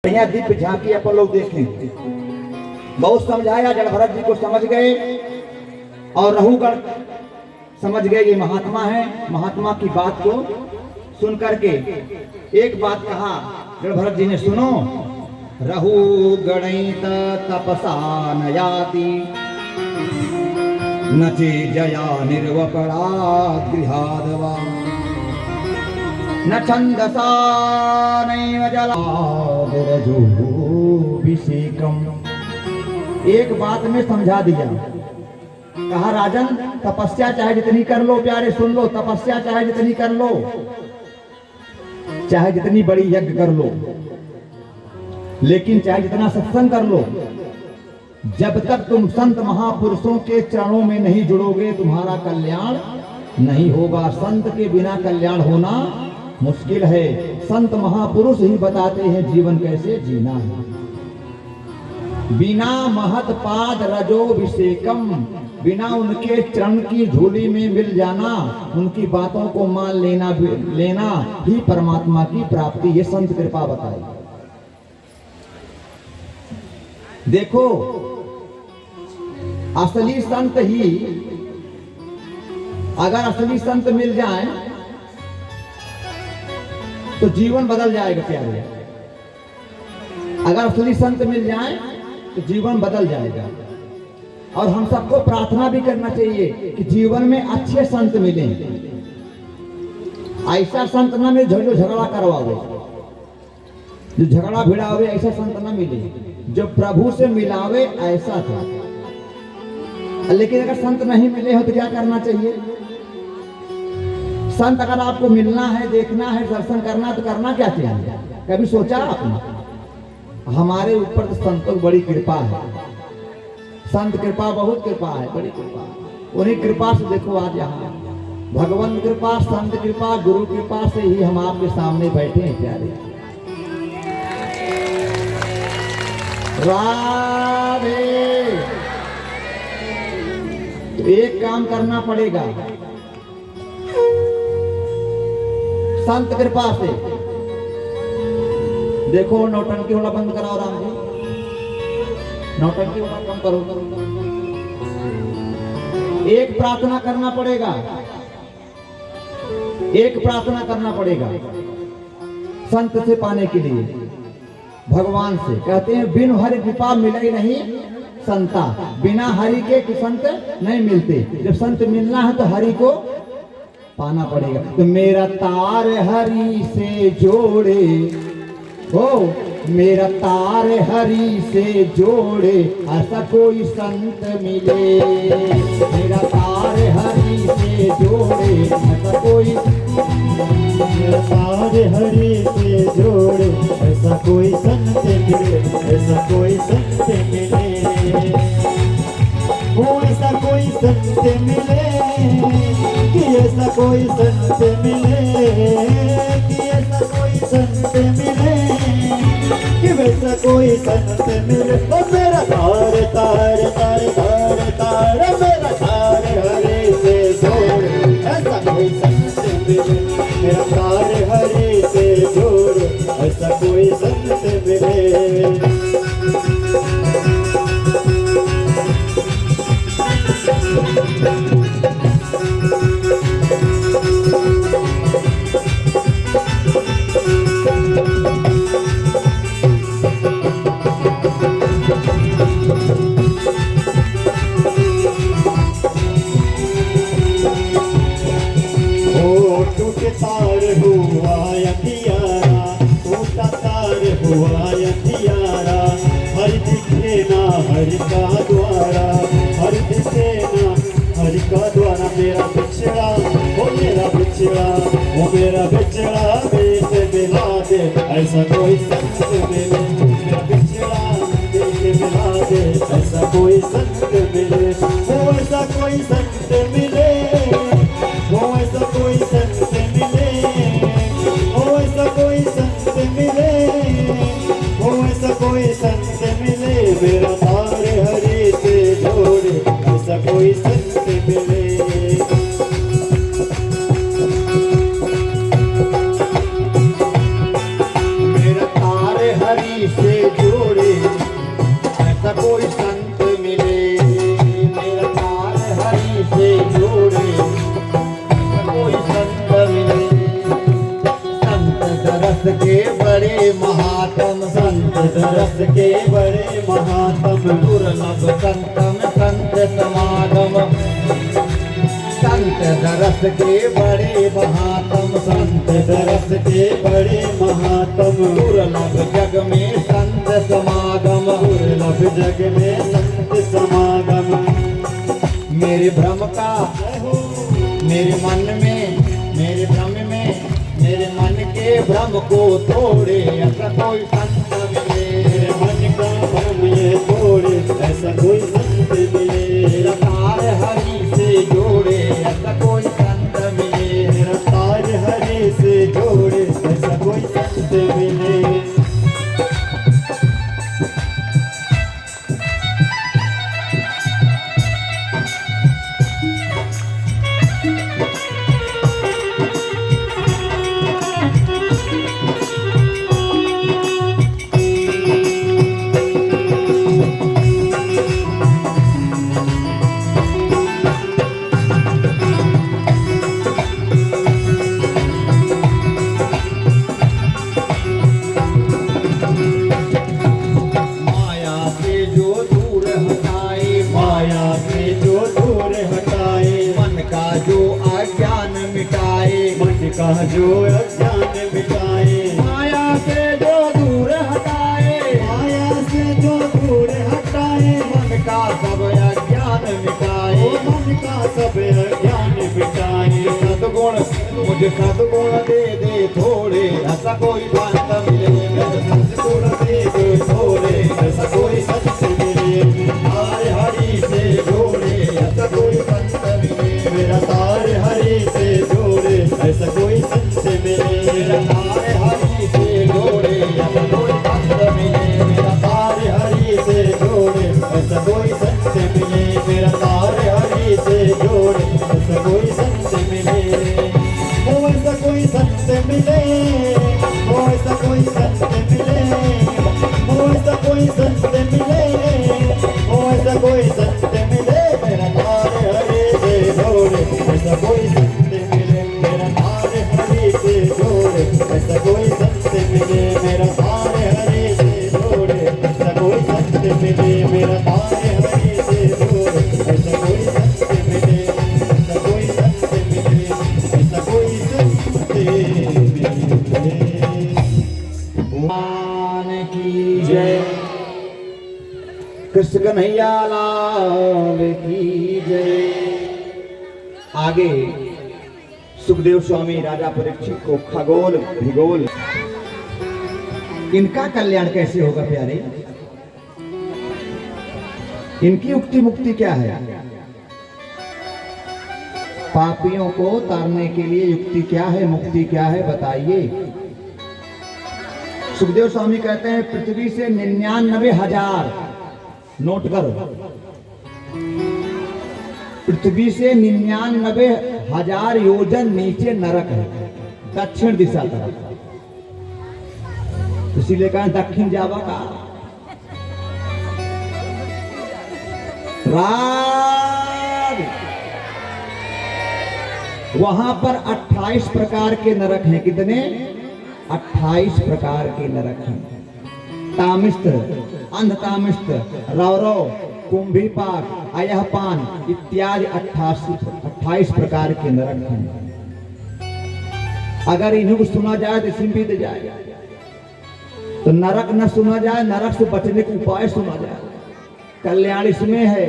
बढ़िया दिव्य झांकी अपन लोग देखें। बहुत समझाया, जड़ भरत जी को समझ गए और रहुगढ़ समझ गए ये महात्मा है। महात्मा की बात को सुन करके एक बात कहा जड़ भरत जी ने, सुनो, रहुगणित तपसा नयाति नचे जया निर्वपड़ा गृहादवा न छंदसा नैव जलाभिषेकम। एक बात में समझा दिया। कहा राजन, तपस्या चाहे जितनी कर लो, प्यारे सुन लो, तपस्या चाहे जितनी कर लो, चाहे जितनी बड़ी यज्ञ कर लो, लेकिन चाहे जितना सत्संग कर लो, जब तक तुम संत महापुरुषों के चरणों में नहीं जुड़ोगे तुम्हारा कल्याण नहीं होगा। संत के बिना कल्याण होना मुश्किल है। संत महापुरुष ही बताते हैं जीवन कैसे जीना है। बिना महत पाद रजोभिषेकम, बिना उनके चरण की धूलि में मिल जाना, उनकी बातों को मान लेना ही परमात्मा की प्राप्ति। ये संत कृपा बताई। देखो, असली संत ही, अगर असली संत मिल जाए तो जीवन बदल जाएगा प्यारे। अगर असली संत मिल जाए तो जीवन बदल जाएगा। और हम सबको प्रार्थना भी करना चाहिए कि जीवन में अच्छे संत मिले। ऐसा संत न मिले जो झगड़ा करवावे, जो झगड़ा भिड़ावे, ऐसा संत न मिले। जो प्रभु से मिलावे ऐसा था। लेकिन अगर संत नहीं मिले हो तो क्या करना चाहिए? संत अगर आपको मिलना है, देखना है, दर्शन करना है तो करना क्या चाहिए? कभी सोचा आपने? हमारे ऊपर तो संतों की बड़ी कृपा है। संत कृपा, बहुत कृपा है, बड़ी कृपा। उन्हीं कृपा से देखो आज यहाँ भगवान कृपा, संत कृपा, गुरु कृपा से ही हम आपके सामने बैठे हैं प्यारे। राधे। तो एक काम करना पड़ेगा संत कृपा से। देखो, नौटंकी होना बंद कराओ राम जी, नौटंकी होना कम करो। एक प्रार्थना करना पड़ेगा, एक प्रार्थना करना पड़ेगा संत से पाने के लिए, भगवान से। कहते हैं बिन हरि कृपा मिले नहीं संता, बिना हरि के संत नहीं मिलते। जब संत मिलना है तो हरि को पाना पड़ेगा। तो मेरा तार हरि से जोड़े हो, मेरा तार हरि से जोड़े, ऐसा कोई संत मिले। मेरा तार हरि से जोड़े, ऐसा कोई, मेरा तार हरि से जोड़े, ऐसा कोई संत मिले, ऐसा कोई संत मिले। वो ऐसा कोई संत मिले कि ऐसा कोई संत मिले, कि ऐसा कोई संत मिले, कि वैसा कोई संत मिले। ओ मेरा तार तार तार तार तार, मेरा तार हरि से जोड़, ऐसा कोई संत मिले। मेरा तार हरि से जोड़, ऐसा कोई संत मिले। तार हुआ अंधियारा, टूटा तार हुआ अंधियारा, हर दिखे ना हरि का द्वारा, हर दिखे ना हरि का द्वारा। मेरा बिछड़ा, ओ मेरा बिछड़ा, ओ मेरा बिछड़ा बेटे मिला दे, ऐसा कोई संत मिले। मेरा बिछड़ा बेटे मिला दे, ऐसा कोई संत मिले। वो ऐसा कोई संत मिले, वो ऐसा कोई संत मिले, वो ऐसा कोई संत मिले, वो ऐसा कोई संत मिले। मेरा तार हरि से जोड़े, ऐसा कोई संत मिले। मेरा तार हरि से जोड़े ऐसा कोई संत मिले। मेरा तार हरि से जोड़े ऐसा कोई संत मिले। संत दरस के बड़े महात्म, संत दरस के बड़े महात्म, दुर्लभ संतम संत समागम। संत दरस के बड़े महात्म, संत दरस के बड़े महात्म, दुर्लभ जग में संत समागम। दुर्लभ जग में संत समागम। मेरे भ्रम का मेरे मन में, मेरे भ्रम में, मेरे मन के भ्रम को तोड़े ऐसा कोई संत मिले। मेरे मन का भ्रम ये तोड़े ऐसा कोई संत मिले। मेरा तार हरि से जोड़े ऐसा कोई संत मिले। मेरा तार हरि से जोड़े ऐसा कोई संत मिले। माया से जो दूर हटाए, माया से जो दूर हटाए, मन का जो अज्ञान मिटाए। मन का जो अज्ञान मिटाए। माया से जो दूर हटाए, माया से जो दूर हटाए, मन का सब अज्ञान मिटाए। मन का सब अज्ञान मिटाए। सद्गुण मुझे सद्गुण दे दे थोड़े ऐसा कोई संत मिले। सद्गुण दे दो थोड़े ऐसा कोई संत मिले। तार हरि से जोड़े ऐसा कोई संत मिले। मेरा तार हरि से जोड़े ऐसा कोई संत मिले। मेरा तार हरि से जोड़े ऐसा कोई संत मिले। मेरा तार हरि से जोड़े ऐसा कोई संत मिले। मेरा तार हरि से जोड़े ऐसा कोई संत मिले। ओ ऐसा कोई संत मिले। ओ ऐसा कोई संत मिले। ओ ऐसा कोई संत मिले। ओ ऐसा कोई संत मिले। मेरा तार हरि से जोड़े ऐसा कोई संत मिले। मेरा तार हरि से जोड़े ऐसा कोई संत मिले। मेरा तार हरि से जोड़े ऐसा कोई संत मिले। मेरा तार हरि से जोड़े ऐसा कोई संत मिले। ऐसा कोई संत मिले। ऐसा कोई संत मिले। भगवान की जय। कृष्ण कन्हैया लाल की जय। आगे सुखदेव स्वामी राजा परीक्षित को खगोल भूगोल इनका कल्याण कैसे होगा प्यारे। इनकी उक्ति मुक्ति क्या है। पापियों को तारने के लिए युक्ति क्या है, मुक्ति क्या है, बताइए। सुखदेव स्वामी कहते हैं पृथ्वी से 99,000, नोट करो, पृथ्वी से 99,000 योजन नीचे नरक है, दक्षिण दिशा तरफ। इसीलिए कहा दक्षिण जावा का राग। वहां पर 28 प्रकार के नरक हैं। कितने? 28 प्रकार के नरक हैं। तामिस्त्र, अंधतामिस्त्र, रौरव, कुंभीपाक, अयहपान इत्यादि 28 प्रकार के नरक हैं। अगर इन्हीं को सुना जाए तो इसमें बीत जाए, तो नरक न सुना जाए, नरक से बचने का उपाय सुना जाए। कल्याण इसमें है।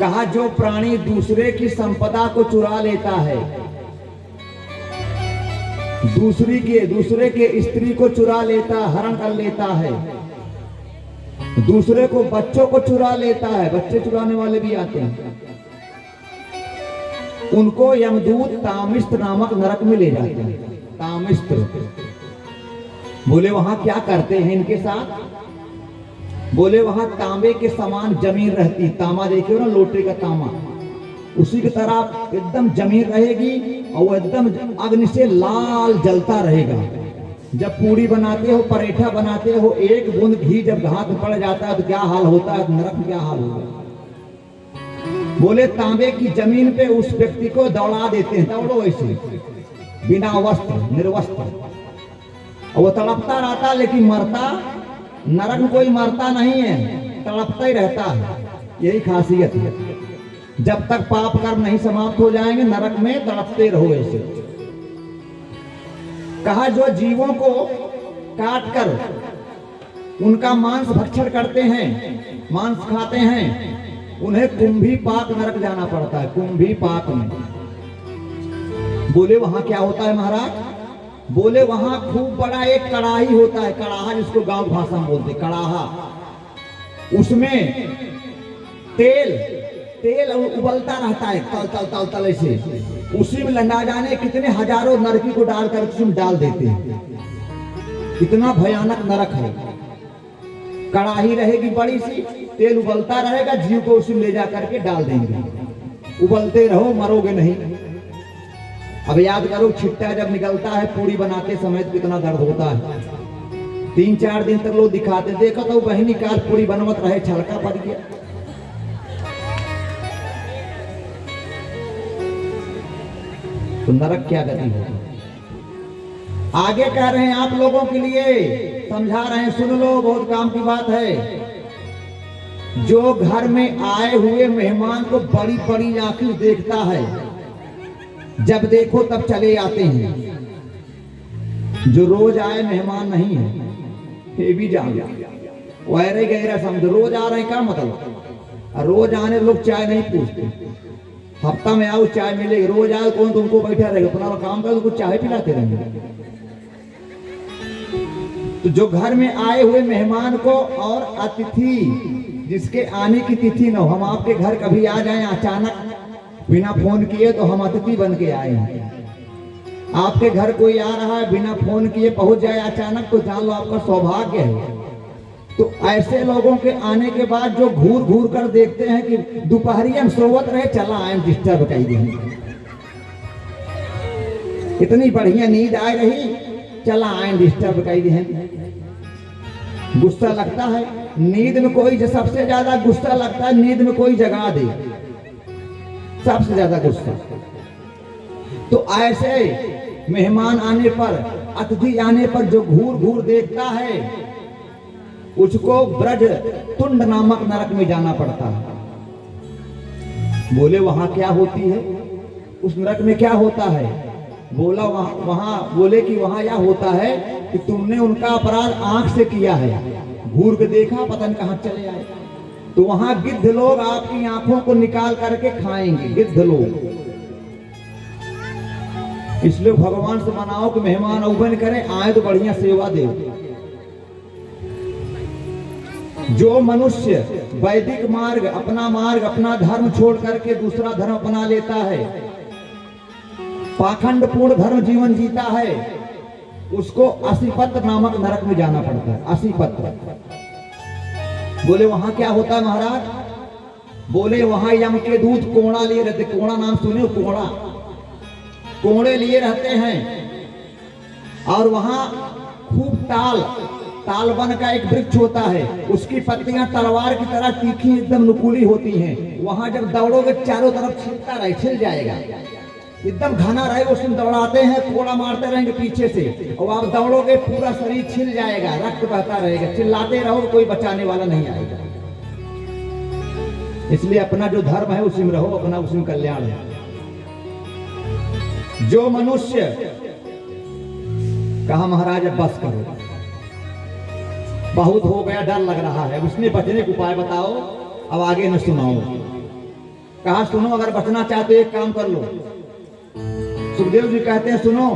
कहा जो प्राणी दूसरे की संपदा को चुरा लेता है, दूसरे के स्त्री को चुरा लेता, हरण कर लेता है, दूसरे को बच्चों को चुरा लेता है, बच्चे चुराने वाले भी आते हैं, उनको यमदूत तामिस्त्र नामक नरक में ले जाते हैं। तामिस्त्र बोले वहां क्या करते हैं इनके साथ? बोले वहां तांबे के समान जमीन रहती। तांबा देखिए ना, लोटे का तांबा, उसी की तरह एकदम जमीन रहेगी और वो एकदम अग्नि से लाल जलता रहेगा। जब पूरी बनाते हो, परेठा बनाते हो, एक बूंद घी जब हाथ में पड़ जाता है तो क्या हाल होता है, नरक में क्या हाल होगा। बोले तांबे की जमीन पे उस व्यक्ति को दौड़ा देते हैं, दौड़ो ऐसे बिना वस्त्र, निर्वस्त्र, और वो तड़पता रहता लेकिन मरता, नरक में कोई मरता नहीं है, तड़पता ही रहता है। यही खासियत है, जब तक पाप कर्म नहीं समाप्त हो जाएंगे नरक में तड़पते रहो ऐसे। कहा जो जीवों को काट कर उनका मांस भक्षण करते हैं, मांस खाते हैं, उन्हें कुंभी पाक नरक जाना पड़ता है, कुंभी पाक में। बोले वहां क्या होता है महाराज? बोले वहां खूब बड़ा एक कड़ाही होता है, कड़ाहा जिसको गांव भाषा में बोलते, कड़ाहा, उसमें तेल उबलता रहता है, तल तल तल तल ऐसे, उसी में ना जाने कितने हजारों नरकी को डालकर उसमें डाल देते हैं। कितना भयानक नरक है। कड़ाही रहेगी बड़ी सी, तेल उबलता रहेगा, जीव को उसी ले जा करके डाल देंगे, उबलते रहो, मरोगे नहीं। अब याद करो छिट्टा जब निकलता है पूरी बनाते समय तो कितना दर्द होता है। 3-4 दिन तक लोग दिखाते, देखो तो बहनी काल पूरी बनवत रहे, छलका पड़ गया। तो नरक क्या गति होगी। आगे कह रहे हैं आप लोगों के लिए, समझा रहे हैं, सुन लो, बहुत काम की बात है। जो घर में आए हुए मेहमान को बड़ी बड़ी आंखें देखता है, जब देखो तब चले आते हैं। जो रोज आए मेहमान नहीं है, ये भी जान वैरे गहरा समझो, रोज आ रहे हैं क्या मतलब? रोज आने लोग चाय नहीं पूछते, हफ्ता में आओ चाय मिलेगी, रोज आओ कौन तुमको बैठा रहेगा, अपना काम करो, कुछ चाय पिलाते रहेंगे। तो जो घर में आए हुए मेहमान को, और अतिथि जिसके आने की तिथि न हो, हम आपके घर कभी आ जाएं अचानक बिना फोन किए तो हम अतिथि बन के आए हैं। आपके घर कोई आ रहा है बिना फोन किए पहुंच जाए अचानक, तो जान लो आपका सौभाग्य है। तो ऐसे लोगों के आने के बाद जो घूर घूर कर देखते हैं कि दोपहरी हम सोवत रहे, चला आए डिस्टर्ब कर देंगे, इतनी बढ़िया नींद आ रही, चला आए डिस्टर्ब कर देंगे। गुस्सा लगता है नींद में, कोई जो सबसे ज्यादा गुस्सा लगता है नींद में कोई जगा दे, सबसे ज्यादा गुस्सा। तो ऐसे मेहमान आने पर, अतिथि आने पर जो घूर घूर देखता है, उसको ब्रज तुंड नामक नरक में जाना पड़ता है। बोले वहां क्या होती है, उस नरक में क्या होता है? बोला वहां बोले कि वहां यह होता है कि तुमने उनका अपराध आंख से किया है, घूर के देखा, पता नहीं कहां चले आए। तो वहां गिद्ध लोग आपकी आंखों को निकाल करके खाएंगे, गिद्ध लोग। इसलिए भगवान से मनाओ कि मेहमान औबन करें, आए तो बढ़िया सेवा दे। जो मनुष्य वैदिक मार्ग, अपना धर्म छोड़ करके दूसरा धर्म अपना लेता है, पाखंड पूर्ण धर्म जीवन जीता है, उसको असीपत्र नामक नरक में जाना पड़ता है। असीपत्र। बोले वहां क्या होता है महाराज? बोले वहां यम के दूत कोड़ा लिए रहते, कोड़ा नाम सुने? कोड़ा, कोड़े लिए रहते हैं, और वहां खूब तालबन का एक वृक्ष होता है, उसकी पत्तियां तलवार की तरह तीखी एकदम नुकीली होती हैं। वहां जब दौड़ोगे चारों तरफ छिलता रहे, छिल जाएगा, एकदम घना रहे, उसमें दौड़ाते हैं, कोड़ा मारते रहेंगे पीछे से, और आप दौड़ोगे पूरा शरीर छिल जाएगा, रक्त बहता रहेगा, चिल्लाते रहो, कोई बचाने वाला नहीं आएगा। इसलिए अपना जो धर्म है उसी में रहो, अपना उसी में कल्याण है। जो मनुष्य, कहा महाराज अब बस करो, बहुत हो गया, डर लग रहा है, उसने बचने के उपाय बताओ, अब आगे न सुनाओ। कहा सुनो, अगर बचना चाहते एक काम कर लो। सुखदेव जी कहते हैं सुनो,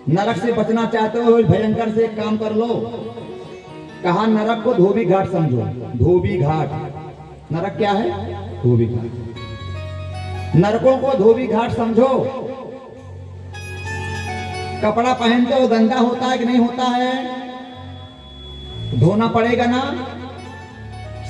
नरक से बचना चाहते हो भयंकर से एक काम कर लो। कहा नरक को धोबी घाट समझो। धोबी घाट, नरक क्या है? धोबी घाट। नरकों को धोबी घाट समझो। कपड़ा पहनते हो गंदा होता है कि नहीं होता है? धोना पड़ेगा ना।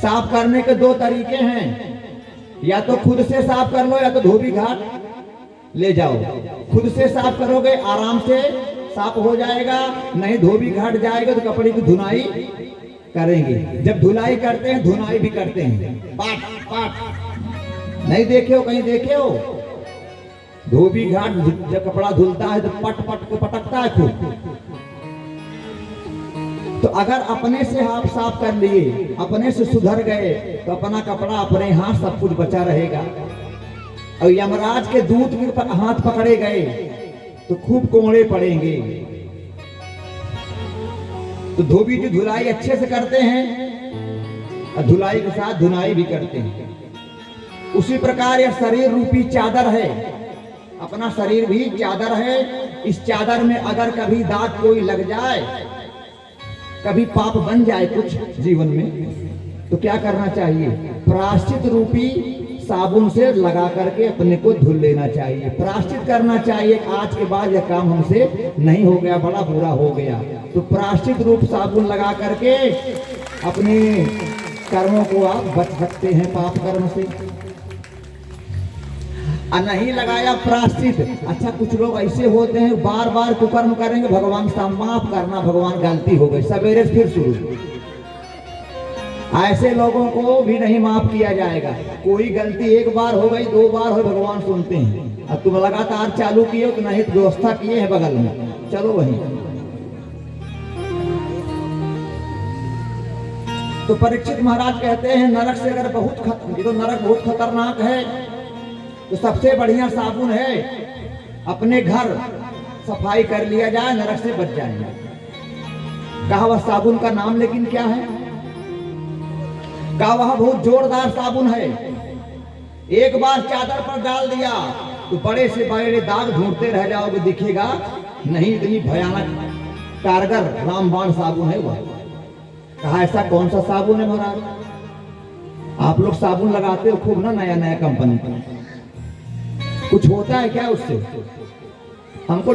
साफ करने के 2 तरीके हैं, या तो खुद से साफ कर लो, या तो धोबी घाट ले जाओ। खुद से साफ करोगे आराम से साफ हो जाएगा, नहीं धोबी घाट जाएगा तो कपड़े की धुनाई करेंगे। जब धुलाई करते हैं धुनाई भी करते हैं, पाट पाट। नहीं देखे हो, कहीं देखे हो? धोबी घाट जब कपड़ा धुलता है तो पट पट को पटकता है खूब। तो अगर अपने से आप साफ कर लिए, अपने से सुधर गए, तो अपना कपड़ा अपने हाथ सब कुछ बचा रहेगा। और यमराज के दूत के हाथ पकड़े गए तो खूब कोड़े पड़ेंगे। तो धोबी की धुलाई अच्छे से करते हैं और धुलाई के साथ धुनाई भी करते हैं। उसी प्रकार यह शरीर रूपी चादर है, अपना शरीर भी चादर है। इस चादर में अगर कभी दाग कोई लग जाए, कभी पाप बन जाए कुछ जीवन में, तो क्या करना चाहिए? प्रायश्चित रूपी साबुन से लगा करके अपने को धुल लेना चाहिए, प्रायश्चित करना चाहिए। आज के बाद यह काम हमसे नहीं हो गया, बड़ा बुरा हो गया। तो प्रायश्चित रूप साबुन लगा करके अपने कर्मों को आप बच सकते हैं पाप कर्म से। नहीं लगाया प्रायश्चित, अच्छा कुछ लोग ऐसे होते हैं बार बार कुकर्म करेंगे, भगवान से माफ करना, भगवान गलती हो गई, सवेरे फिर शुरू। ऐसे लोगों को भी नहीं माफ किया जाएगा। कोई गलती एक बार हो गई, दो बार हो, भगवान सुनते हैं। अब तुम लगातार चालू किए हो तो नहीं तो व्यवस्था किए हैं बगल में, चलो वहीं। तो परीक्षित महाराज कहते हैं नरक से अगर ये तो नरक बहुत खतरनाक है, तो सबसे बढ़िया साबुन है अपने घर सफाई कर लिया जाए, नरक से बच जाएंगे। कहा वह साबुन का नाम लेकिन क्या है? कहा वह बहुत जोरदार साबुन है, एक बार चादर पर डाल दिया तो बड़े से बड़े दाग ढूंढते रह जाओगे, दिखेगा नहीं। इतनी भयानक कारगर रामबाण साबुन है वह। कहा ऐसा कौन सा साबुन है महाराज? आप लोग साबुन लगाते हो खूब ना, नया नया कंपनी का, कुछ होता है क्या उससे? हमको